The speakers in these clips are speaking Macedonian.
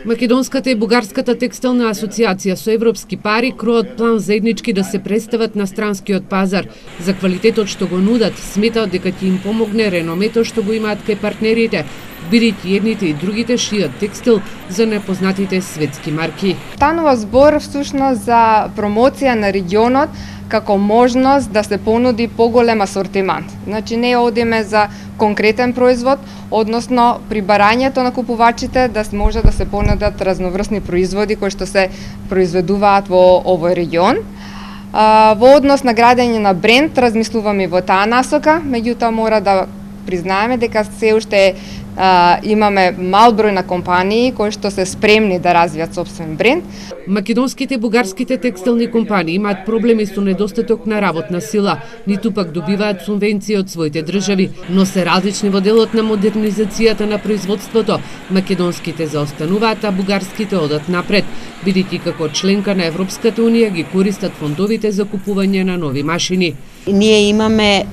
Македонската и Бугарската текстилна асоциација со европски пари кроат план заеднички да се представат на странскиот пазар. За квалитетот што го нудат, сметаат дека ќе им помогне реномето што го имаат кај партнерите, бидејќи едните и другите шијат текстил за непознатите светски марки. Станува збор всушност за промоција на регионот како можност да се понуди поголем асортимент. Значи не одиме за конкретен производ, односно при барањето на купувачите да може да се понудат разноврсни производи кои што се произведуваат во овој регион. Во однос на градење на бренд размислуваме во таа насока, меѓутоа мора да признаеме дека се уште имаме мал број на компании кои што се спремни да развијат сопствен бренд. Македонските и бугарските текстилни компании имаат проблеми со недостаток на работна сила, ниту пак добиваат субвенции од своите држави, но се различни во делот на модернизацијата на производството. Македонските заостануваат, а бугарските одат напред, бидејќи како членка на Европската унија ги користат фондовите за купување на нови машини. Ние имаме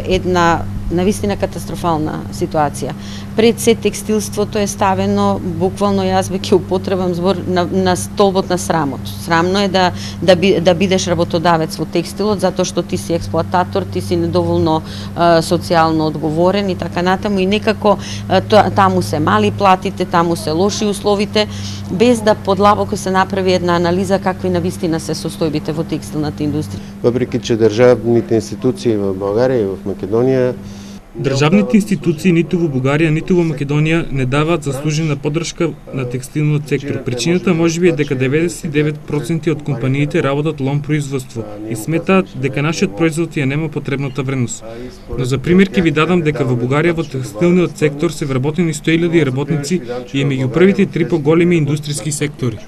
една навистина катастрофална ситуација. Пред се текстилството е ставено, буквално јас ќе употребам збор на столбот на срамот. Срамно е да бидеш работодавец во текстилот, затоа што ти си експлоататор, ти си недоволно социјално одговорен и така натаму, и некако таму се мали платите, таму се лоши условите, без да подлабоко се направи една анализа какви навистина се состојбите во текстилната индустрија. Въпреки че државните институции в България и в Македонија Државните институции ниту во Бугарија, ниту во Македонија не даваат заслужена поддршка на текстилниот сектор. Причината можеби е дека 99% од компаниите работат лом производство и сметаат дека нашиот производ ја нема потребната вредност. Но за пример ќе ви дадам дека во Бугарија во текстилниот сектор се вработени 100.000 работници и е меѓу првите 3 поголеми индустријски сектори.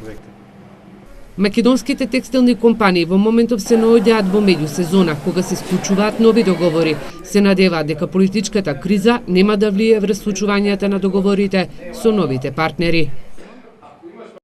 Македонските текстилни компании во моментов се наоѓаат во меѓусезона, кога се склучуваат нови договори. Се надеваат дека политичката криза нема да влие врз случувањата на договорите со новите партнери.